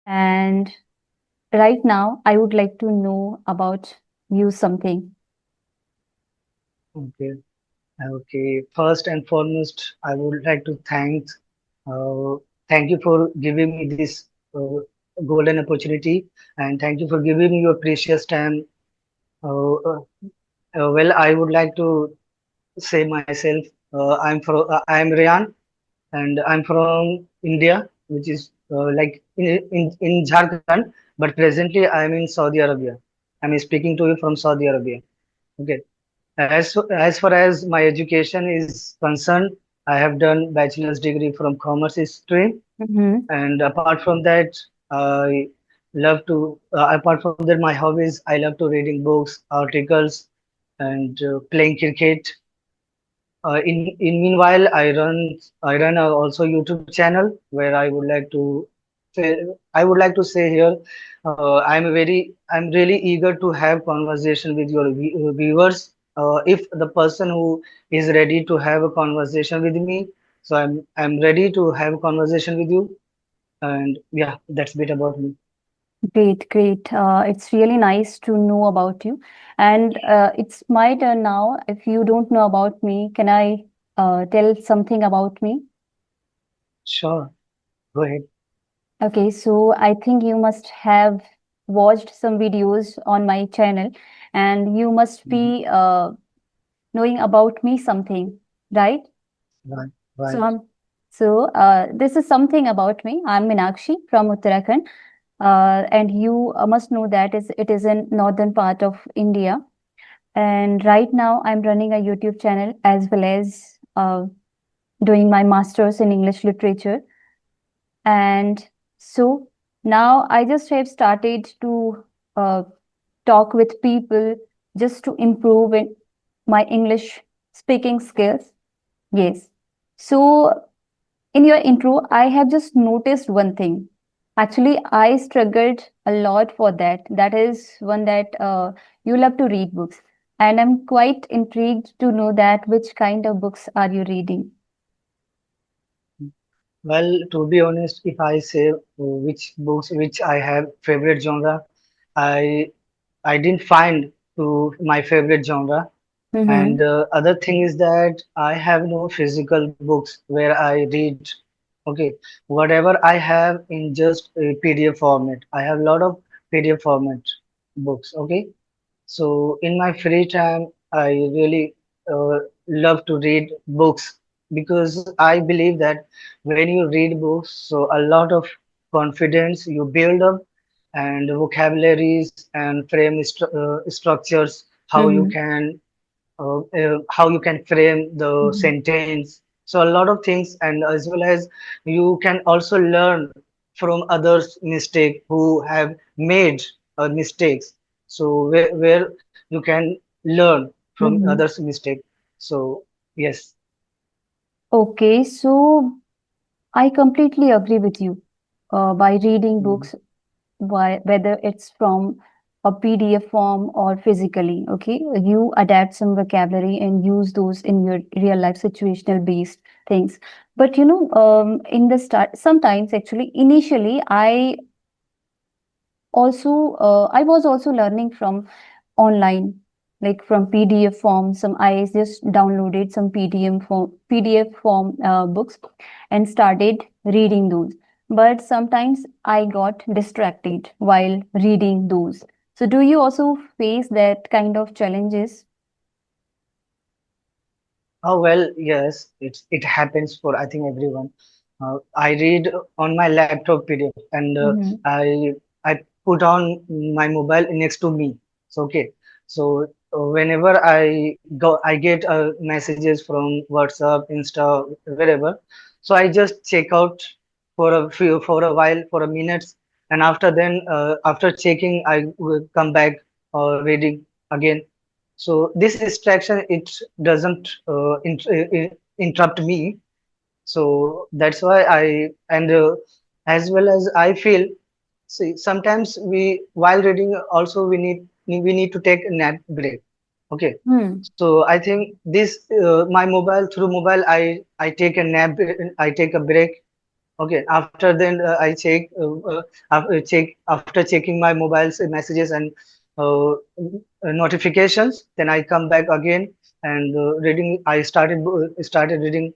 And right now, I would like to know about you something. Okay. Okay. First and foremost, I would like to uh, thank you for giving me this golden opportunity, and thank you for giving me your precious time. Well, I would like to say myself. I'm Rayan, and I'm from India, which is like in Jharkhand, but presently I'm in Saudi Arabia. I'm speaking to you from Saudi Arabia. Okay. As far as my education is concerned, I have done bachelor's degree from commerce stream, Mm-hmm. and apart from that, I love to. Apart from that, my hobbies, I love to reading books, articles, and playing cricket. In meanwhile, I run also YouTube channel where say I would like to say here, I'm really eager to have conversation with your viewers. If the person who is ready to have a conversation with me, so I'm ready to have a conversation with you. And yeah, that's a bit about me. Great, great. It's really nice to know about you. And it's my turn now. If you don't know about me, can I tell something about me? Sure, go ahead. Okay, so I think you must have watched some videos on my channel and you must Mhm. be knowing about me something, right? Right, So, right. this is something about me. I'm Meenakshi from Uttarakhand, and you must know that it is in northern part of India. And right now, I'm running a YouTube channel as well as doing my master's in English literature. And so now I just have started to uh, talk with people just to improve in my English speaking skills. Yes. So in your intro, I have just noticed one thing. Actually, I struggled a lot for that. That is one that you love to read books. And I'm quite intrigued to know that which kind of books are you reading? Well, to be honest, if I say which books which I have favorite genre, I I didn't find to my favorite genre. And Mm-hmm. other thing is that I have no physical books where I read. Okay, whatever I have in just a PDF format. I have a lot of PDF format books. Okay, so in my free time, I really love to read books because I believe that when you read books, so a lot of confidence you build up and vocabularies and structures, Mm-hmm. how you can frame the Mm-hmm. sentence. So a lot of things, and as well as you can also learn from others' mistake who have made mistakes. So where you can learn from Mm-hmm. others' mistake. So yes. Okay, so I completely agree with you. By reading Mhm. books, whether it's from a PDF form or physically, okay, you adapt some vocabulary and use those in your real life situational based things. But in the start, sometimes actually, initially, I was also learning from online, like from PDF form. Some I just downloaded some PDF form books and started reading those. But sometimes I got distracted while reading those. So do you also face that kind of challenges? Oh well, yes, it happens for I think everyone. I read on my laptop PDF, and Mm-hmm. I put on my mobile next to me. So okay, so whenever I get messages from WhatsApp, Insta, wherever, so I just check out for a while for a minutes, and after checking I will come back reading again. So this distraction it doesn't interrupt me. So that's why I and as well as I feel. See, sometimes we while reading also we need to take a nap break. Okay, Hmm. so I think this my mobile through mobile I take a nap I take a break Okay, after then I check after checking my mobile's messages and notifications. Then I come back again and reading. Started reading.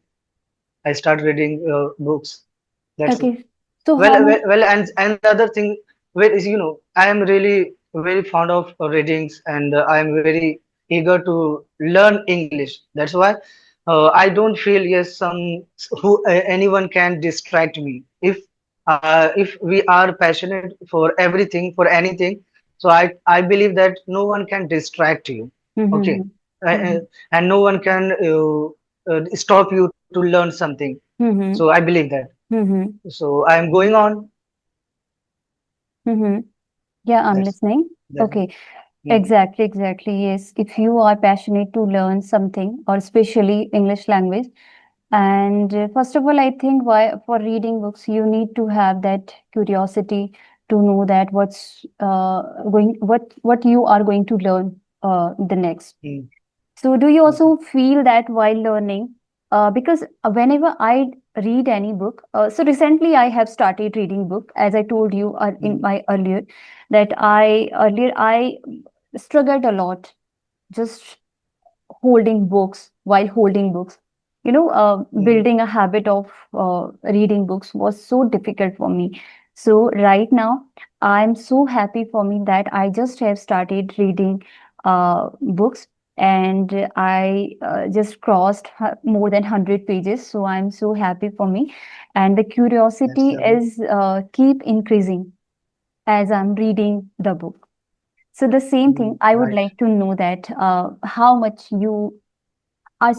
I start reading books. That's it. Okay. So Well, how much? and the other thing, well, is I am really very fond of readings, and I am very eager to learn English. That's why I don't feel yes who anyone can distract me. If we are passionate for everything, for anything, so I believe that no one can distract you. Okay, Mm-hmm. uh, and no one can stop you to learn something. So Mm-hmm. I believe that. Mm-hmm. So I am going on. Mm-hmm. Yeah, I'm That's listening. that. Okay. Mm, Exactly, exactly. Yes. If you are passionate to learn something, or especially English language, and first of all, I think why for reading books, you need to have that curiosity to know that what you are going to learn the next. mm, So, do you okay. also feel that while learning? Because whenever I read any book, so recently I have started reading book, as I told you in Mm, my earlier, that I struggled a lot just holding books while holding books. mm, Building a habit of reading books was so difficult for me. So right now, I'm so happy for me that I just have started reading books, and I just crossed more than 100 pages. So I'm so happy for me. And the that's curiosity lovely. is keep increasing as I'm reading the book. So the same thing, Mm, I would right. like to know that how much you are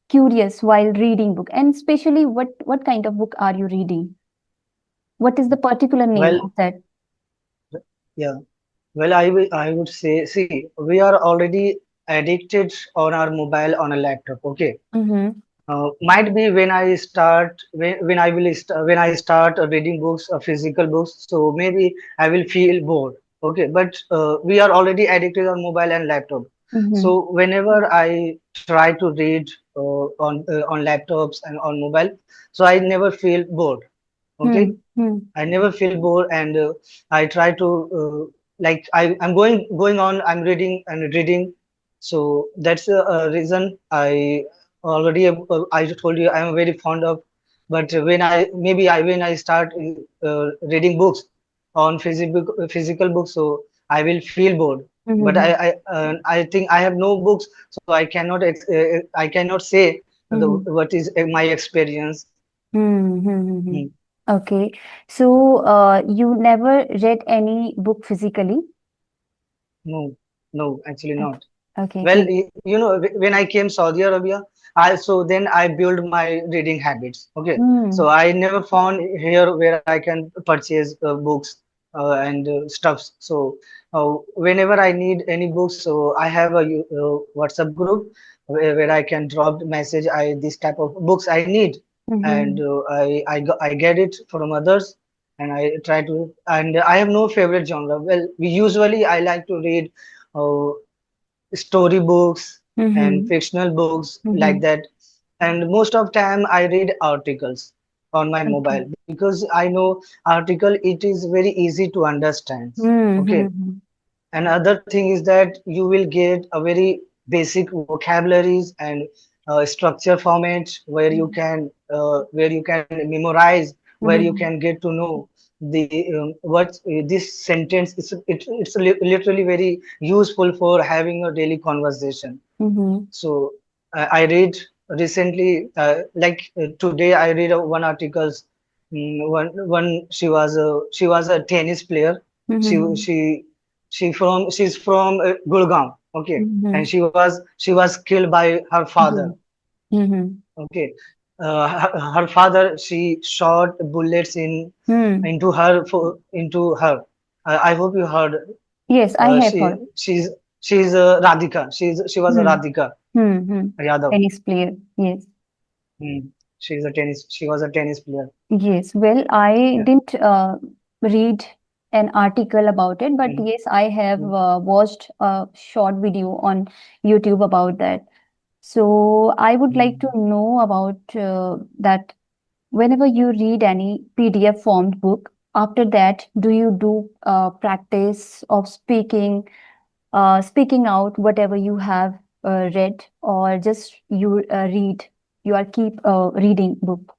curious while reading book, and especially what kind of book are you reading? What is the particular name Well, of that? yeah. Well, I would say, see, we are already addicted on our mobile on a laptop. Okay. Mm-hmm. Might be when when I start reading books, physical books. So maybe I will feel bored. Okay, but we are already addicted on mobile and laptop. Mm-hmm. So whenever I try to read on laptops and on mobile, so I never feel bored. Okay, Hmm. I never feel bored, and I try to like I'm going on. I'm reading and reading, so that's the reason I told you I'm very fond of. But when I start reading books on physical books, so I will feel bored. But Mm-hmm. I think I have no books, so I cannot say Mm-hmm. what is my experience. Mm-hmm. Hmm. Okay. So you never read any book physically? No, no, actually Okay. not. Okay. Well, Okay. when I came Saudi Arabia, I built my reading habits. Okay, so Hmm. I never found here where I can purchase books and stuffs. So whenever I need any books, so I have a WhatsApp group where I can drop the message. This type of books I need, and Mm-hmm. I get it from others, and I try to. And I have no favorite genre. Well, we usually I like to read. Uh, Storybooks and Mm-hmm. fictional books Mm-hmm. like that. And most of time I read articles on my Okay. mobile because I know article it is very easy to understand. Okay, Mm-hmm. another thing is that you will get a very basic vocabularies and structure format where you can memorize, where you Mm-hmm. can get to know the what this sentence is. Literally very useful for having a daily conversation. Mm-hmm. So I read recently, today I read one articles. One she was a tennis player. She Mm-hmm. she she's from Gurgaon. Okay, and Mm-hmm. she was killed by her father. Mm-hmm. Mm-hmm. Okay, her father she shot bullets Hmm. into her. I hope you heard. Yes, I have She heard. she's Radhika. She was a Hmm. Radhika Hmm. Yadav. Tennis player. Yes. Hmm. She was a tennis player. Yes. Well, I Yeah. didn't read an article about it, but Hmm. yes, I have Hmm. watched a short video on YouTube about that. So I would like to Hmm. know about that. Whenever you read any PDF formed book, after that, do you do practice of speaking out whatever you have read, or just you read, you are keep reading book?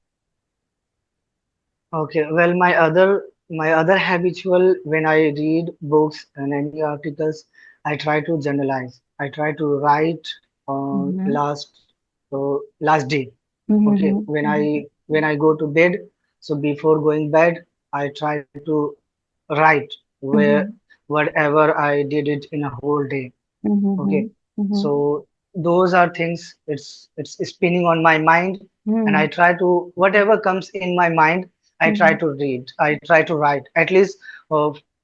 Okay, well, my other habitual when I read books and any articles, I try to journalize. I try to write Mm-hmm. last day. Okay, Mm-hmm. when I go to bed, so before going bed, I try to write where Mm-hmm. whatever I did it in a whole day. Okay, Mm-hmm. Mm-hmm. so those are things. It's spinning on my mind, and I try to whatever comes in my mind, I try Mm-hmm. to read. I try to write at least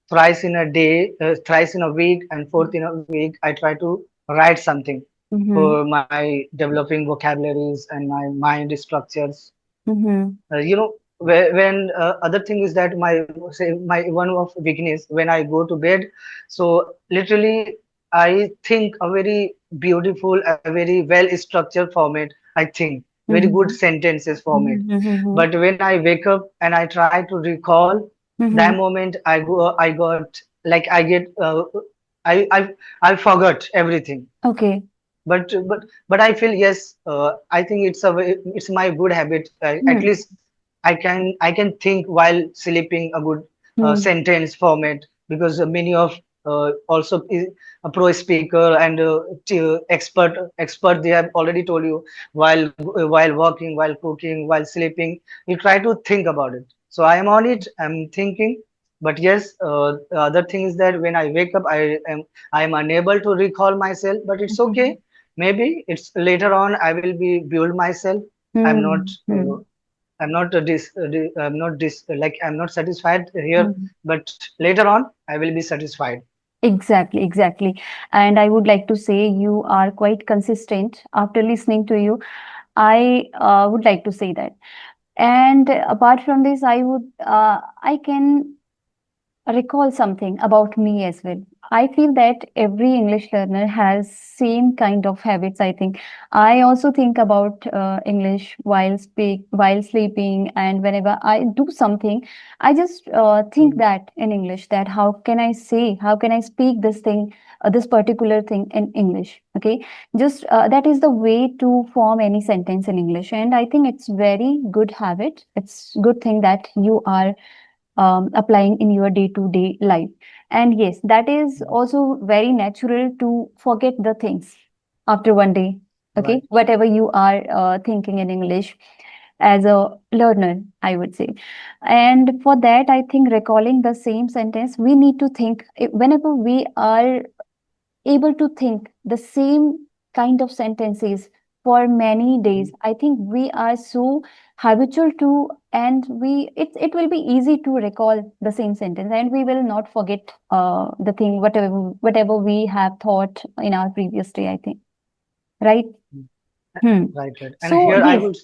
thrice in a day, thrice in a week, and fourth in a week. I try to write something Mm-hmm. for my developing vocabularies and my mind structures. Mm-hmm. When other thing is that my one of weakness when I go to bed, so literally I think a very beautiful, a very well structured format. I think very good Mm-hmm. sentences format. Mm-hmm. But when I wake up and I try to recall, that Mm-hmm. moment I got like I get I forgot everything. Okay. But I feel yes. I think it's my good habit. At Hmm. least I can think while sleeping a good Hmm. sentence format because many of also a pro speaker and expert they have already told you while working, while cooking, while sleeping, you try to think about it. So I am on it. I'm thinking. But yes, the other thing is that when I wake up, I am unable to recall myself. But it's Hmm. okay. Maybe it's later on I will be build myself. I'm not Hmm. uh, Hmm. I'm not satisfied here, Hmm. but later on I will be satisfied. Exactly, exactly. And I would like to say you are quite consistent after listening to you. I would like to say that. And apart from this, I can recall something about me as well. I feel that every English learner has same kind of habits. I think I also think about English while sleeping, and whenever I do something, I just think Mhm. that in English, that how can I say, how can I speak this thing, this particular thing in English. Okay, just that is the way to form any sentence in English, and I think it's very good habit. It's good thing that you are applying in your day to day life. And yes, that is also very natural to forget the things after one day. Okay, Right. whatever you are thinking in English as a learner, I would say. And for that, I think recalling the same sentence, we need to think whenever we are able to think the same kind of sentences for many days. I think we are so habitual to, and it will be easy to recall the same sentence, and we will not forget the thing whatever we have thought in our previous day, I think. Right? Mhm. Hmm. Right, right. And So yes.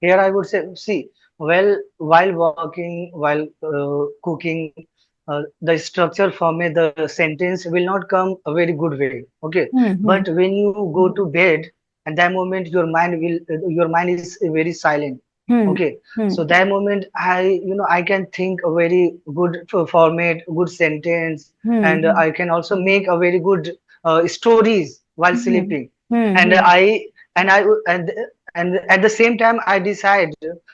here I would say, see, well, while walking, while cooking, the structure for me, the sentence will not come a very good way. Okay, Hmm. but Hmm. when you go to bed, and that moment your mind is very silent. Hmm. Okay, so Hmm. that moment I can think a very good format, good sentence, and Hmm. I can also make a very good stories while Hmm. sleeping, Hmm. and Hmm. I and at the same time I decide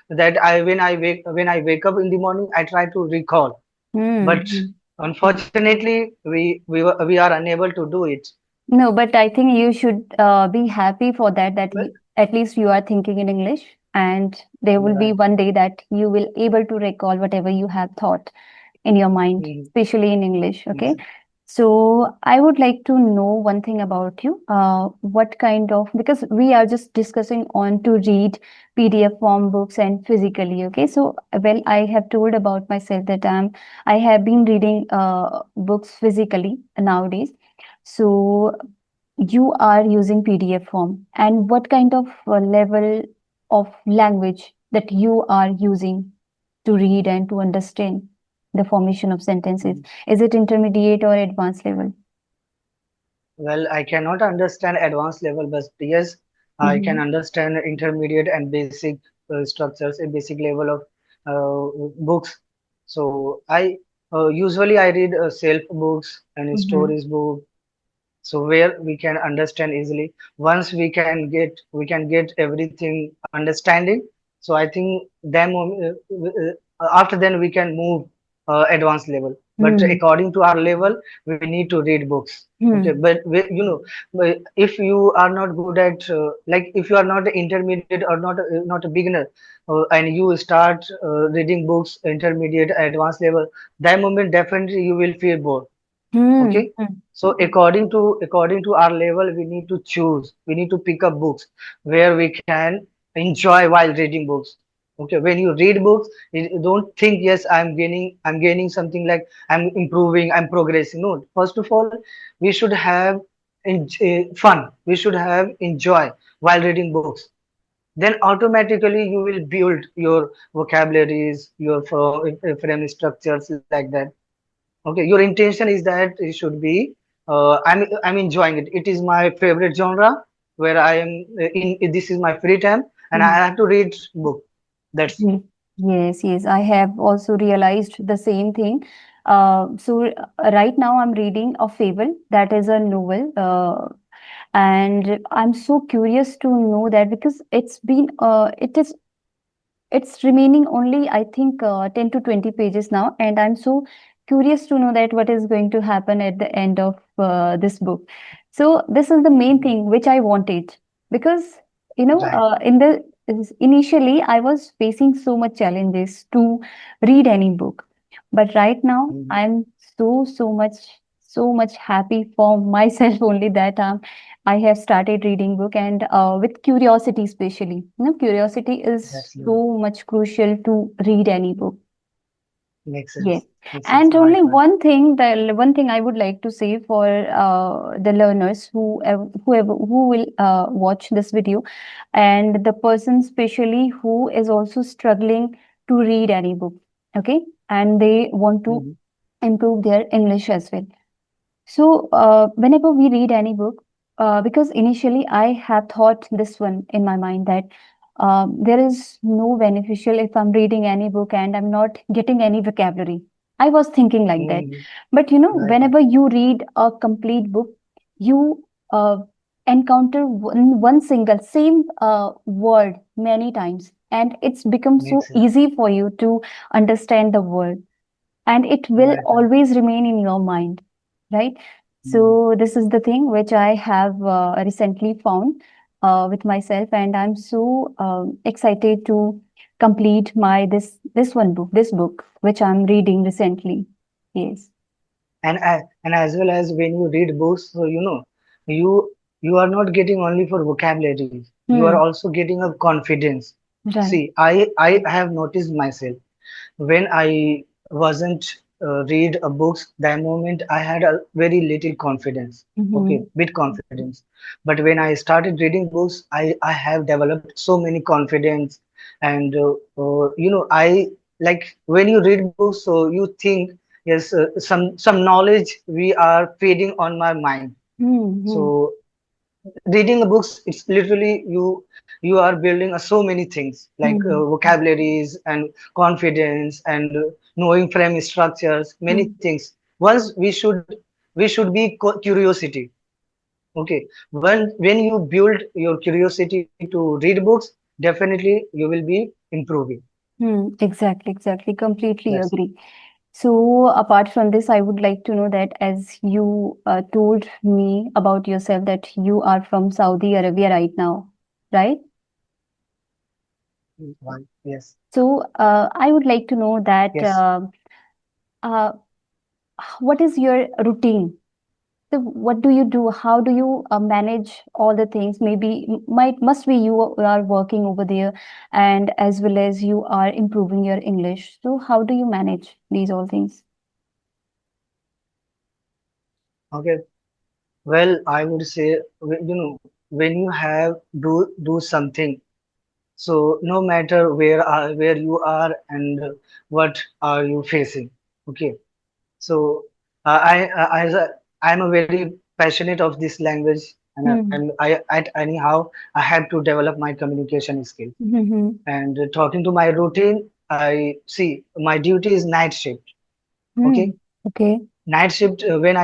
that when I wake up in the morning I try to recall, Hmm. but Hmm. unfortunately we are unable to do it. No, but I think you should be happy for that, Well, at least you are thinking in English, and there will be right. one day that you will able to recall whatever you have thought in your mind, Mhm. especially in English. Okay. Ex- So I would like to know one thing about you. What kind of, because we are just discussing on to read PDF form books and physically. Okay. So, well, I have told about myself that I have been reading books physically nowadays. So you are using PDF form, and what kind of level of language that you are using to read and to understand the formation of sentences? mhm. Is it intermediate or advanced level? Well, I cannot understand advanced level, but yes, I can Mm-hmm. understand intermediate and basic. structures, a basic level of books. So I usually I read self books and Mm-hmm. stories book, so where we can understand easily. Once we can get everything understanding, so I think then after then we can move advanced level, but Hmm. according to our level we need to read books. Okay, Hmm. but but if you are not good at like if you are not intermediate or not a beginner, and you start reading books intermediate advanced level, that moment definitely you will feel bored. Hmm. Okay, so according to our level we need to choose, we need to pick up books where we can enjoy while reading books. Okay, when you read books, you don't think, yes, I'm gaining something, like I'm improving, I'm progressing. No, first of all we should have fun, we should have enjoy while reading books. Then automatically you will build your vocabularies, your frame structures, like that. Okay, your intention is that it should be I'm enjoying it. It is my favorite genre where I am in. This is my free time, and I Hmm. have to read book. That's it. Ye- Yes, yes, I have also realized the same thing. Right now I'm reading a fable that is a novel, and I'm so curious to know that because it's remaining only, I think, 10 to 20 pages now, and I'm so curious to know that what is going to happen at the end of this book. So this is the main Mm, thing which I wanted, because right. initially I was facing so much challenges to read any book, but right now Mm, I'm so much happy for myself only that I have started reading book, and with curiosity, especially. Curiosity is absolutely. so much crucial to read any book. Makes Yes. sense. Makes sense. And Right. only Right. one thing I would like to say for the learners who will watch this video, and the person especially who is also struggling to read any book. Okay. And they want to Mm, improve their English as well. So, whenever we read any book, because initially I have thought this one in my mind that there is no beneficial if I'm reading any book and I'm not getting any vocabulary. I was thinking like that. mm, But right. Right. whenever you read a complete book, you encounter one single same word many times, and it's become Makes so sense. easy for you to understand the word, and it will Right. Right. always remain in your mind, right? Mm. So this is the thing which I have recently found with myself, and I'm so excited to complete my this book which I'm reading recently. Yes. And as well as when you read books, so you you are not getting only for vocabularies, you are Hmm. also getting a confidence. Right. See, I have noticed myself when I wasn't read a books, that moment I had a very little confidence. Okay, Mm-hmm. bit confidence. But when I started reading books, I have developed so many confidence. And I, like, when you read books, so you think, yes, some knowledge we are feeding on my mind. So Mm-hmm. reading the books, it's literally you are building so many things, like Mm-hmm. vocabularies and confidence and knowing frame structures, many Mm-hmm. things. Once we should be curiosity. Okay, when you build your curiosity to read books, definitely you will be improving. Exactly, exactly. Completely That's agree. So, apart from this, I would like to know that as you told me about yourself that you are from Saudi Arabia right now, right? one. Yes. So, I would like to know that Yes. uh, what is your routine? So, what do you do? How do you manage all the things? Maybe might must be you are working over there, and as well as you are improving your English. So, how do you manage these all things? Okay. Well, I would say, when you have do something, so no matter where you are and what are you facing. Okay, so I'm a very passionate of this language. and Hmm. I at anyhow I have to develop my communication skill. Hmm. And talking to my routine, I see my duty is night shift. Okay, Hmm. Okay. night shift. When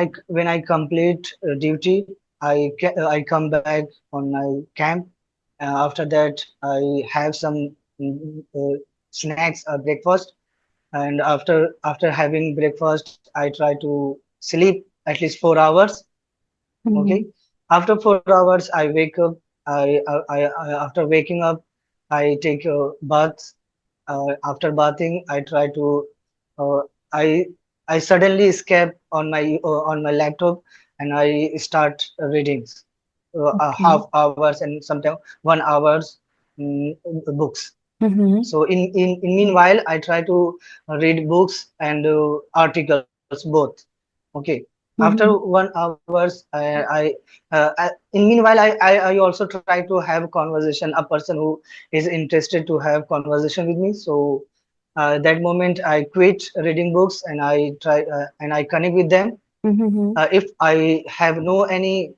I complete duty, I come back on my camp. After that, I have some snacks or breakfast, and after having breakfast, I try to sleep at least 4 hours. Okay, Hmm. after 4 hours, I wake up. After waking up, I take a bath. After bathing, I try to uh, I I suddenly escape on my laptop and I start readings, Okay. half hours and sometimes 1 hours books. Hmm. So in meanwhile, I try to read books and articles both. Okay. After Hmm. 1 hours, in meanwhile, I also try to have conversation. A person who is interested to have conversation with me. So that moment, I quit reading books and I try and I connect with them. Hmm. If I have no any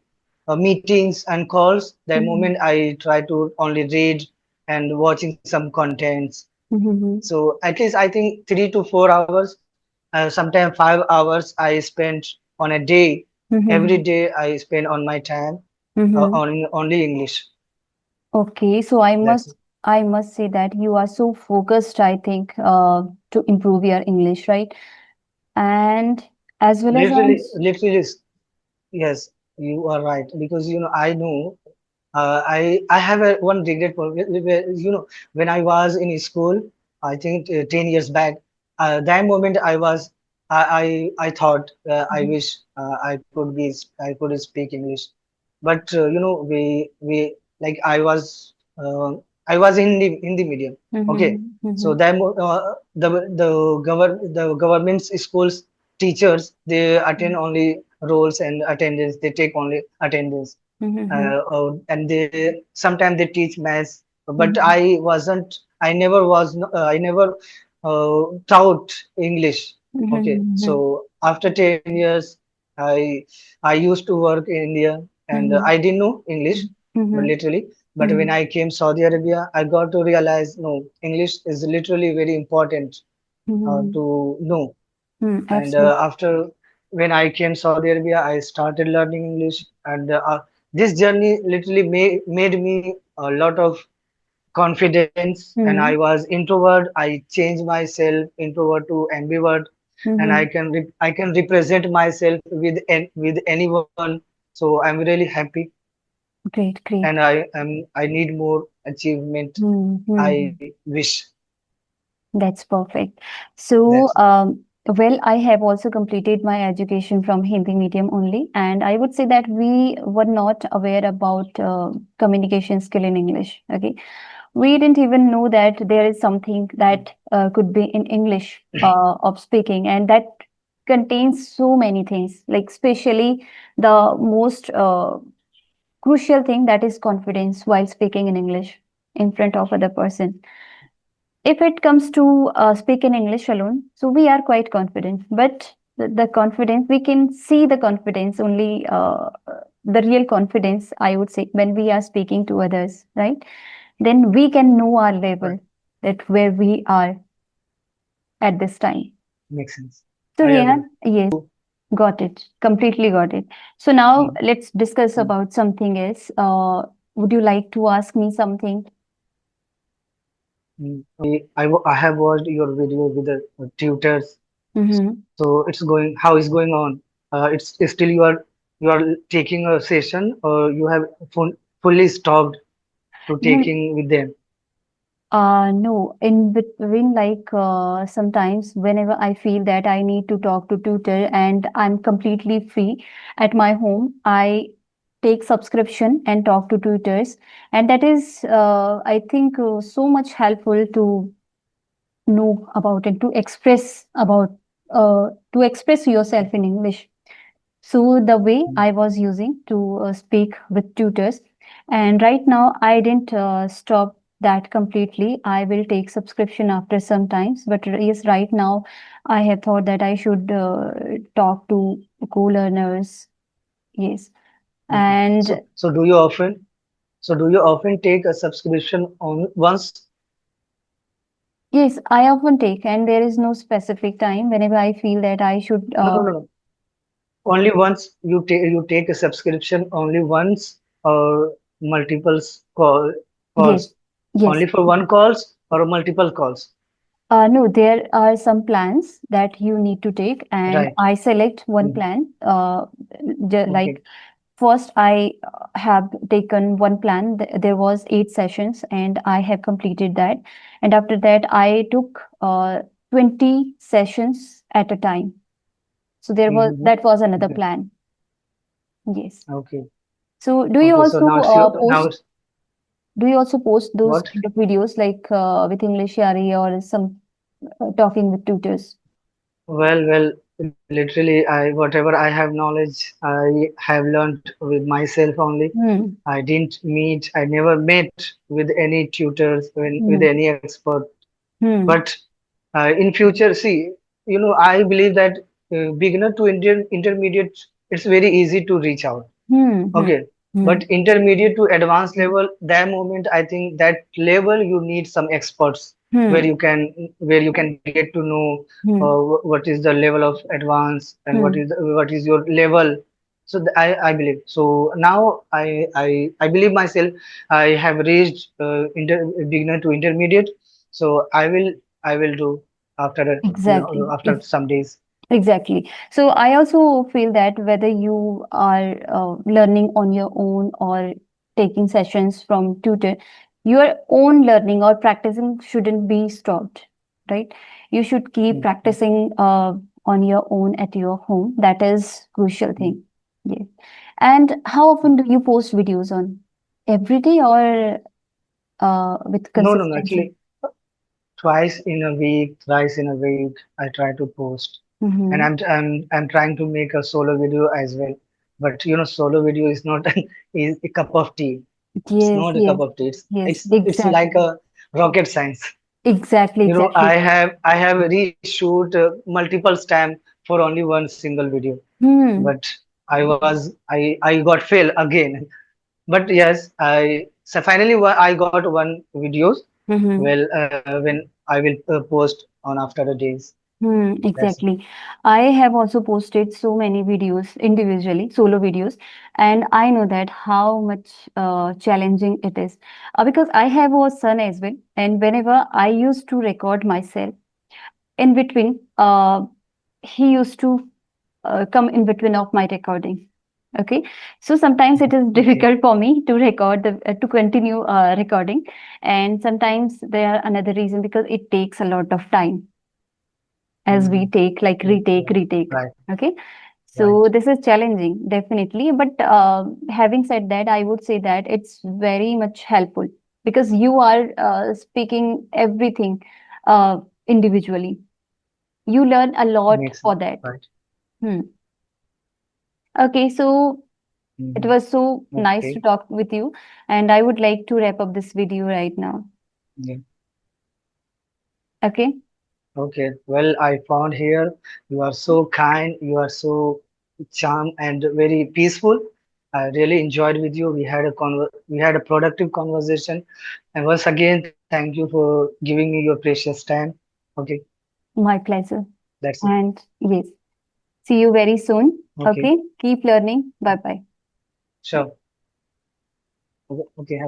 meetings and calls, that Hmm. moment I try to only read and watching some contents. Hmm. So at least I think 3 to 4 hours, sometimes 5 hours I spend on a day. Every Hmm. day I spend on my time Hmm. on only English. Okay, so I That's must it. I must say that you are so focused, I think, to improve your English, right? And as well as I'm. Literally, yes, you are right because I know I have one regret for when I was in school. I think 10 years back. That moment I thought I Mhm, wish I could speak English, but we like I was in the medium. Okay, mhm, so mhm, the government's schools teachers, they attend only roles and attendance. They take only attendance, mhm, and they sometimes they teach maths, but mhm, I never I never taught English. Okay, mhm, so after 10 years, I I used to work in India, and mhm, I didn't know English, but mhm, literally. But when mhm, I came Saudi Arabia, I got to realize no, English is literally very important mhm, to know. And absolutely. after when I came Saudi Arabia, I started learning English, and this journey literally made me a lot of confidence. And I Mhm, was introvert. I changed myself introvert to ambivert, and mhm. I can represent myself with anyone. So I'm really happy, Great, and great. I need more achievement. I Mm-hmm. wish. That's perfect. So, That's well, I have also completed my education from Hindi medium only, and I would say that we were not aware about communication skill in English. Okay, we didn't even know that there is something that could be in English of speaking, and that contains so many things, like especially the most crucial thing, that is confidence while speaking in English in front of other person. If it comes to speak in English alone, so we are quite confident, but the confidence, we can see the confidence only, the real confidence, I would say, when we are speaking to others, right? Then we can know our right. level, that where we are at this time. Makes sense. So I Rihan, agree. yes, got it, completely got it. So now Mm, let's discuss mm, about something else. Would you like to ask me something? I have watched your video with the tutors. Mm-hmm. So it's going. How is going on? It's still you are taking a session, or you have fully stopped to taking with them. No, in between, like sometimes whenever I feel that I need to talk to tutor and I'm completely free at my home, I take subscription and talk to tutors, and that is, I think, so much helpful to know about and to express yourself in English. So the way Mm, I was using to speak with tutors, and right now I didn't stop that completely. I will take subscription after some times, but yes, right now I have thought that I should talk to co-learners. Yes. Okay. And So do you often take a subscription on once? yes, I often take, and there is no specific time whenever I feel that I should. No, no, no, no. Only once you take a subscription only once or multiple Yes, calls. yes. Only for one calls or multiple calls. No, there are some plans that you need to take, and Right. I select one Mhm. plan. Okay. Like first, I have taken one plan. There was 8 sessions, and I have completed that. And after that, I took 20 sessions at a time. So there was Mhm. that was another Okay. plan. Yes. Okay. So Okay. So now it's your now it's do you also post those what? kind of videos like with English Yari or some talking with tutors? Well, literally, I whatever I have knowledge, I have learned with myself only. Hmm. I never met with any tutors, with Hmm. any expert. Hmm. But in future, see, I believe that beginner to Indian intermediate, it's very easy to reach out. Hmm. Hmm. Okay, Hmm. but intermediate to advanced level, that moment I think that level you need some experts Hmm. where you can get to know Hmm. what is the level of advance and Hmm. what is your level. So I believe so now I believe myself I have reached beginner to intermediate. So I will do Exactly. after some days. Exactly. So I also feel that whether you are learning on your own or taking sessions from tutor, your own learning or practicing shouldn't be stopped, right? You should keep Mm, mm, practicing on your own at your home. That is crucial mm. thing. Yeah. And how often do you post videos on? Every day or with No, no, no. consistency? Actually, twice in a week, thrice in a week, I try to post, and Mm-hmm. I'm trying to make a solo video as well. But solo video is not is a cup of tea. It's Yes, not a cup yes, of tea. It's yes, it's it's like exactly. a rocket science. Exactly, I exactly. have I have reshoot multiple times for only one single video, Hmm. but I got fail again. But yes, so finally I got one videos. Mm-hmm. Well, when I will post on after the days. Hmm, That's it. exactly. I have also posted so many videos individually, solo videos, and I know that how much challenging it is. Because I have a son as well, and whenever I used to record myself in between, he used to come in between of my recording. Okay, so sometimes it is Okay. difficult for me to record to continue recording, and sometimes there are another reason because it takes a lot of time as we Mhm. take like Yeah, retake right. retake. Right. Okay, Right. so this is challenging definitely, but having said that, I would say that it's very much helpful because you are speaking everything individually. You learn a lot Makes for sense. that. Right. Hmm. Okay, so it Mhm. was so nice to Okay. talk with you, and I would like to wrap up this video right now. Yeah. Okay, Okay. Well, I found here you are so kind, you are so charm and very peaceful. I really enjoyed with you. We had a productive conversation. And once again, thank you for giving me your precious time. Okay, my pleasure. that's it. And yes, see you very soon. Okay. Okay, keep learning. Bye bye. Sure. Okay. Okay. Have